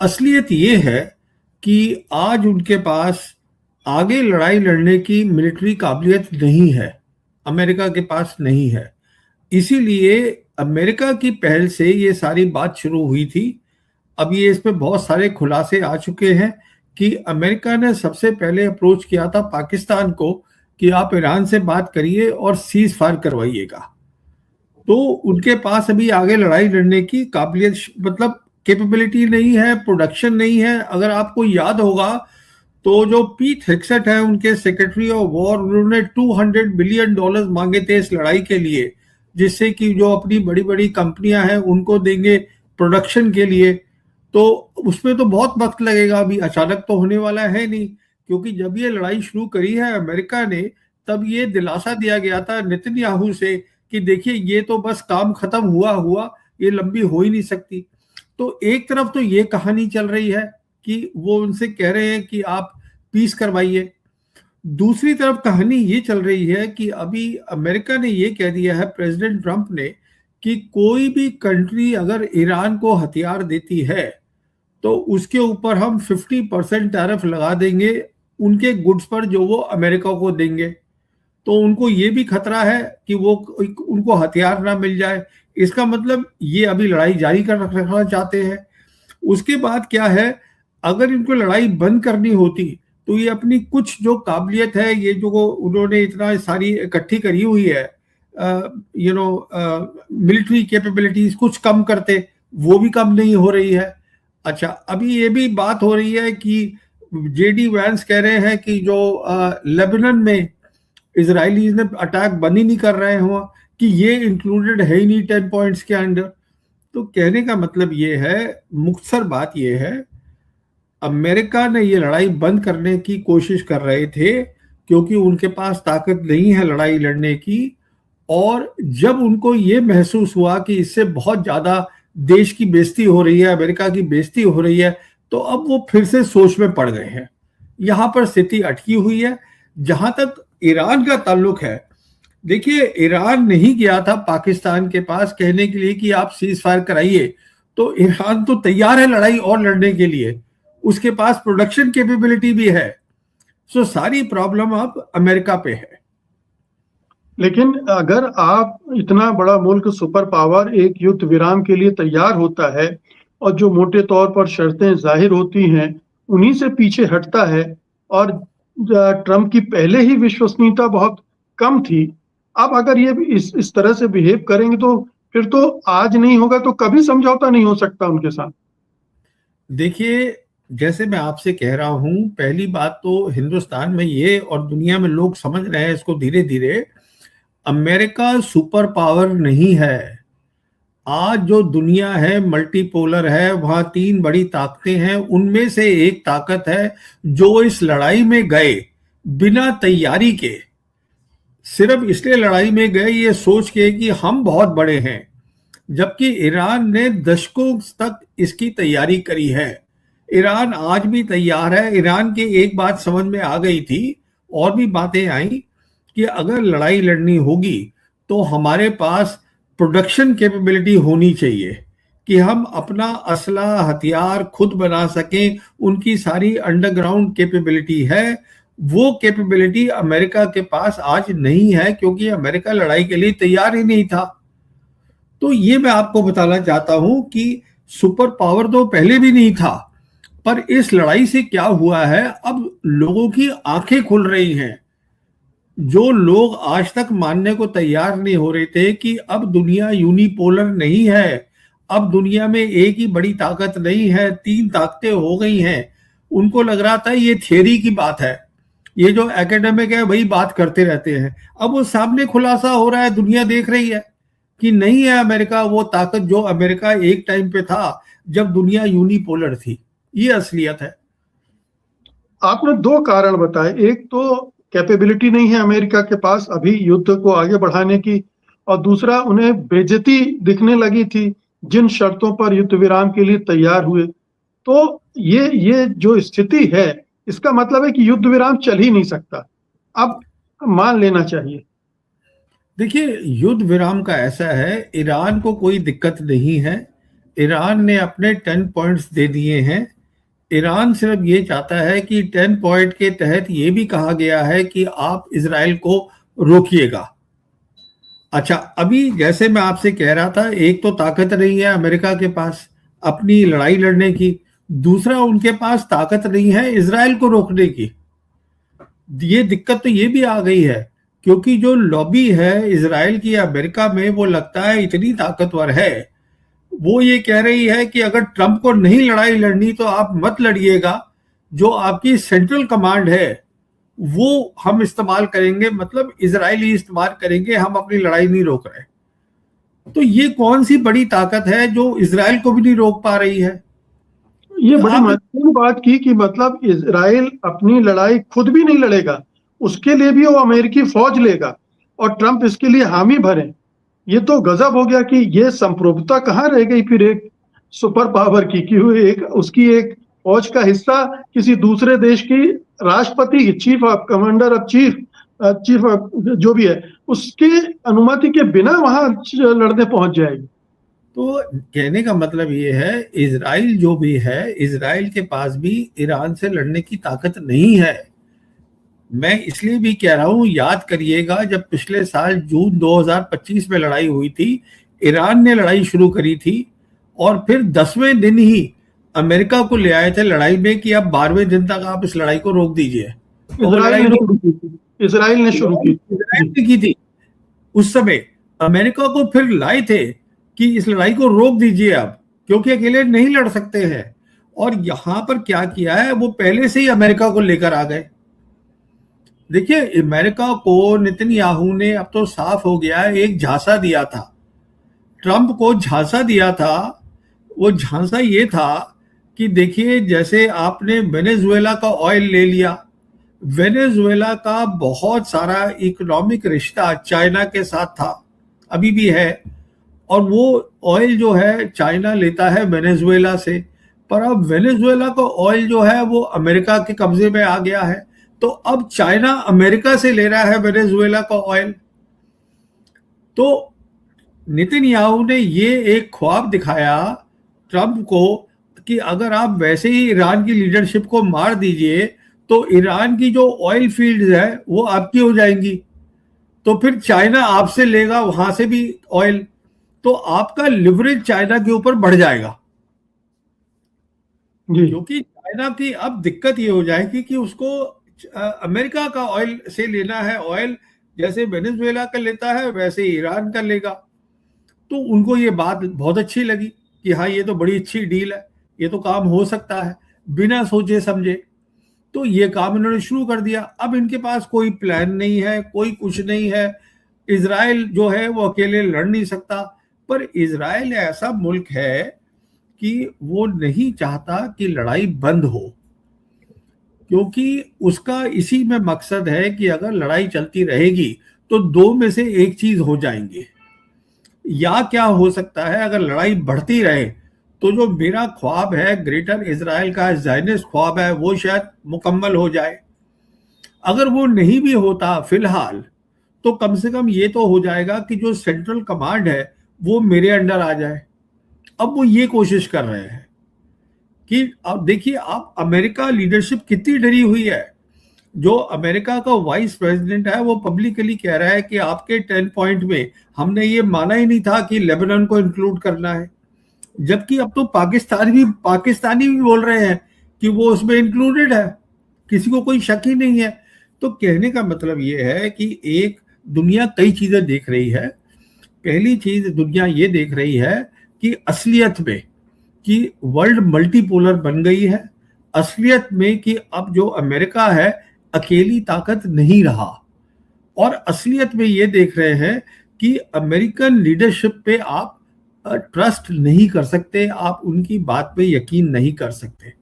असलियत ये है कि आज उनके पास आगे लड़ाई लड़ने की मिलिट्री काबिलियत नहीं है, अमेरिका के पास नहीं है। इसीलिए अमेरिका की पहल से ये सारी बात शुरू हुई थी। अब ये इसमें बहुत सारे खुलासे आ चुके हैं कि अमेरिका ने सबसे पहले अप्रोच किया था पाकिस्तान को कि आप ईरान से बात करिए और सीज फायर करवाइएगा। तो उनके पास अभी आगे लड़ाई लड़ने की काबिलियत मतलब कैपेबिलिटी नहीं है, प्रोडक्शन नहीं है। अगर आपको याद होगा तो जो पीट हेग्सेट है उनके सेक्रेटरी ऑफ वॉर, उन्होंने $200 बिलियन मांगे थे इस लड़ाई के लिए, जिससे कि जो अपनी बड़ी बड़ी कंपनियां हैं उनको देंगे प्रोडक्शन के लिए। तो उसमें तो बहुत वक्त लगेगा, अभी अचानक तो होने वाला है नहीं, क्योंकि जब ये लड़ाई शुरू करी है अमेरिका ने, तब ये दिलासा दिया गया था नेतन्याहू से कि देखिए ये तो बस काम खत्म हुआ हुआ, ये लंबी हो ही नहीं सकती। तो एक तरफ तो ये कहानी चल रही है कि वो उनसे कह रहे हैं कि आप पीस करवाइए। दूसरी तरफ कहानी ये चल रही है कि अभी अमेरिका ने ये कह दिया है, प्रेसिडेंट ट्रंप ने, कि कोई भी कंट्री अगर ईरान को हथियार देती है तो उसके ऊपर हम 50% टैरिफ लगा देंगे उनके गुड्स पर जो वो अमेरिका को देंगे। तो उनको ये भी खतरा है कि वो उनको हथियार ना मिल जाए। इसका मतलब ये अभी लड़ाई जारी कर रखना चाहते हैं। उसके बाद क्या है, अगर इनको लड़ाई बंद करनी होती तो ये अपनी कुछ जो काबिलियत है, ये जो उन्होंने इतना सारी इकट्ठी करी हुई है, मिलिट्री कैपेबिलिटीज कुछ कम करते, वो भी कम नहीं हो रही है। अच्छा, अभी ये भी बात हो रही है कि जेडी वैंस कह रहे हैं कि जो लेबनान में इजरायलीज ने अटैक बंद ही नहीं कर रहे हो, कि ये इंक्लूडेड है ही नहीं 10 पॉइंट्स के अंडर। तो कहने का मतलब ये है, मुख्तसर बात ये है, अमेरिका ने ये लड़ाई बंद करने की कोशिश कर रहे थे क्योंकि उनके पास ताकत नहीं है लड़ाई लड़ने की। और जब उनको ये महसूस हुआ कि इससे बहुत ज्यादा देश की बेइज्जती हो रही है, अमेरिका की बेइज्जती हो रही है, तो अब वो फिर से सोच में पड़ गए हैं। यहां पर स्थिति अटकी हुई है। जहां तक ईरान का ताल्लुक है, देखिए ईरान नहीं गया था पाकिस्तान के पास कहने के लिए कि आप सीज फायर कराइए। तो ईरान तो तैयार है लड़ाई और लड़ने के लिए, उसके पास प्रोडक्शन कैपेबिलिटी भी है। सो सारी प्रॉब्लम अब अमेरिका पे है। लेकिन अगर आप इतना बड़ा मुल्क सुपर पावर एक युद्ध विराम के लिए तैयार होता है और जो मोटे तौर पर शर्तें जाहिर होती हैं उन्हीं से पीछे हटता है, और ट्रंप की पहले ही विश्वसनीयता बहुत कम थी, अब अगर ये इस तरह से बिहेव करेंगे तो फिर तो आज नहीं होगा तो कभी समझौता नहीं हो सकता उनके साथ। देखिए, जैसे मैं आपसे कह रहा हूं, पहली बात तो हिंदुस्तान में ये और दुनिया में लोग समझ रहे हैं इसको धीरे धीरे, अमेरिका सुपर पावर नहीं है। आज जो दुनिया है मल्टीपोलर है, वहां 3 बड़ी ताकतें हैं, उनमें से एक ताकत है जो इस लड़ाई में गए बिना तैयारी के, सिर्फ इसलिए लड़ाई में गए ये सोच के कि हम बहुत बड़े हैं, जबकि ईरान ने दशकों तक इसकी तैयारी करी है। ईरान आज भी तैयार है। ईरान की एक बात समझ में आ गई थी, और भी बातें आई, कि अगर लड़ाई लड़नी होगी तो हमारे पास प्रोडक्शन कैपेबिलिटी होनी चाहिए कि हम अपना असला हथियार खुद बना सकें। उनकी सारी अंडरग्राउंड कैपेबिलिटी है, वो कैपेबिलिटी अमेरिका के पास आज नहीं है, क्योंकि अमेरिका लड़ाई के लिए तैयार ही नहीं था। तो ये मैं आपको बताना चाहता हूं कि सुपर पावर तो पहले भी नहीं था, पर इस लड़ाई से क्या हुआ है, अब लोगों की आंखें खुल रही हैं। जो लोग आज तक मानने को तैयार नहीं हो रहे थे कि अब दुनिया यूनिपोलर नहीं है, अब दुनिया में एक ही बड़ी ताकत नहीं है, 3 ताकतें हो गई हैं, उनको लग रहा था ये थियरी की बात है, ये जो एकेडमिक है वही बात करते रहते हैं। अब वो सामने खुलासा हो रहा है, दुनिया देख रही है कि नहीं है अमेरिका वो ताकत जो अमेरिका एक टाइम पे था जब दुनिया यूनिपोलर थी। ये असलियत है। आपने 2 कारण बताए, एक तो कैपेबिलिटी नहीं है अमेरिका के पास अभी युद्ध को आगे बढ़ाने की, और दूसरा उन्हें बेइज्जती दिखने लगी थी जिन शर्तों पर युद्ध विराम के लिए तैयार हुए। तो ये जो स्थिति है इसका मतलब है कि युद्ध विराम चल ही नहीं सकता, अब मान लेना चाहिए। देखिए, युद्ध विराम का ऐसा है, ईरान को कोई दिक्कत नहीं है। ईरान ने अपने 10 पॉइंट्स दे दिए हैं ईरान सिर्फ ये चाहता है कि 10 पॉइंट के तहत ये भी कहा गया है कि आप इजराइल को रोकिएगा। अच्छा, अभी जैसे मैं आपसे कह रहा था, एक तो ताकत नहीं है अमेरिका के पास अपनी लड़ाई लड़ने की, दूसरा उनके पास ताकत नहीं है इजराइल को रोकने की। ये दिक्कत तो ये भी आ गई है क्योंकि जो लॉबी है इजराइल की अमेरिका में, वो लगता है इतनी ताकतवर है, वो ये कह रही है कि अगर ट्रंप को नहीं लड़ाई लड़नी तो आप मत लड़िएगा, जो आपकी सेंट्रल कमांड है वो हम इस्तेमाल करेंगे, मतलब इजरायली इस्तेमाल करेंगे, हम अपनी लड़ाई नहीं रोक रहे। तो ये कौन सी बड़ी ताकत है जो इजराइल को भी नहीं रोक पा रही है? ये बड़ी आप महत्वपूर्ण बात की कि मतलब इजराइल अपनी लड़ाई खुद भी नहीं लड़ेगा, उसके लिए भी वो अमेरिकी फौज लेगा और ट्रंप इसके लिए हामी भरे। ये तो गजब हो गया कि ये संप्रभुता कहाँ रह गई फिर एक सुपर पावर की, कि वो एक उसकी एक फौज का हिस्सा किसी दूसरे देश की राष्ट्रपति, chief of commander of chief जो भी है, उसके अनुमति के बिना वहां लड़ने पहुंच जाएगी। तो कहने का मतलब ये है, इजराइल जो भी है, इजराइल के पास भी ईरान से लड़ने की ताकत नहीं है। मैं इसलिए भी कह रहा हूं, याद करिएगा जब पिछले साल जून 2025 में लड़ाई हुई थी, ईरान ने लड़ाई शुरू करी थी और फिर 10वें दिन ही अमेरिका को ले आए थे लड़ाई में कि अब 12वें दिन तक आप इस लड़ाई को रोक दीजिए। इसराइल ने शुरू की थी उस समय, अमेरिका को फिर लाए थे कि इस लड़ाई को रोक दीजिए आप, क्योंकि अकेले नहीं लड़ सकते हैं। और यहां पर क्या किया है, वो पहले से ही अमेरिका को लेकर आ गए। देखिए, अमेरिका को नेतन्याहू ने, अब तो साफ हो गया है, एक झांसा दिया था, ट्रंप को झांसा दिया था। वो झांसा ये था कि देखिए, जैसे आपने वेनेजुएला का ऑयल ले लिया, वेनेजुएला का बहुत सारा इकोनॉमिक रिश्ता चाइना के साथ था, अभी भी है, और वो ऑयल जो है चाइना लेता है वेनेजुएला से, पर अब वेनेजुएला का ऑयल जो है वो अमेरिका के कब्जे में आ गया है। तो अब चाइना अमेरिका से ले रहा है वेनेजुएला का ऑयल। तो नेतन्याहू ने ये एक ख्वाब दिखाया ट्रंप को कि अगर आप वैसे ही ईरान की लीडरशिप को मार दीजिए तो ईरान की जो ऑयल फील्ड्स है वो आपकी हो जाएंगी, तो फिर चाइना आपसे लेगा वहां से भी ऑयल, तो आपका लिवरेज चाइना के ऊपर बढ़ जाएगा। क्योंकि चाइना की अब दिक्कत ये हो जाएगी कि उसको अमेरिका का ऑयल से लेना है, ऑयल जैसे वेनेजुएला का लेता है वैसे ईरान का लेगा। तो उनको ये बात बहुत अच्छी लगी कि हाँ, ये तो बड़ी अच्छी डील है, ये तो काम हो सकता है, बिना सोचे समझे। तो ये काम इन्होंने शुरू कर दिया। अब इनके पास कोई प्लान नहीं है, कोई कुछ नहीं है। इजराइल जो है वो अकेले लड़ नहीं सकता, पर इजराइल ऐसा मुल्क है कि वो नहीं चाहता कि लड़ाई बंद हो, क्योंकि उसका इसी में मकसद है कि अगर लड़ाई चलती रहेगी तो दो में से एक चीज हो जाएंगे। या क्या हो सकता है, अगर लड़ाई बढ़ती रहे तो जो मेरा ख्वाब है, ग्रेटर इजराइल का ज़ायनिस्ट ख्वाब है, वो शायद मुकम्मल हो जाए। अगर वो नहीं भी होता फिलहाल, तो कम से कम ये तो हो जाएगा कि जो सेंट्रल कमांड है वो मेरे अंडर आ जाए। अब वो ये कोशिश कर रहे हैं कि अब देखिए, आप अमेरिका लीडरशिप कितनी डरी हुई है। जो अमेरिका का वाइस प्रेसिडेंट है वो पब्लिकली कह रहा है कि आपके 10 पॉइंट में हमने ये माना ही नहीं था कि लेबनान को इंक्लूड करना है, जबकि अब तो पाकिस्तानी भी बोल रहे हैं कि वो उसमें इंक्लूडेड है, किसी को कोई शक ही नहीं है। तो कहने का मतलब ये है कि एक दुनिया कई चीजें देख रही है। पहली चीज दुनिया ये देख रही है कि असलियत में कि वर्ल्ड मल्टीपोलर बन गई है, असलियत में कि अब जो अमेरिका है अकेली ताकत नहीं रहा, और असलियत में ये देख रहे हैं कि अमेरिकन लीडरशिप पे आप ट्रस्ट नहीं कर सकते, आप उनकी बात पे यकीन नहीं कर सकते।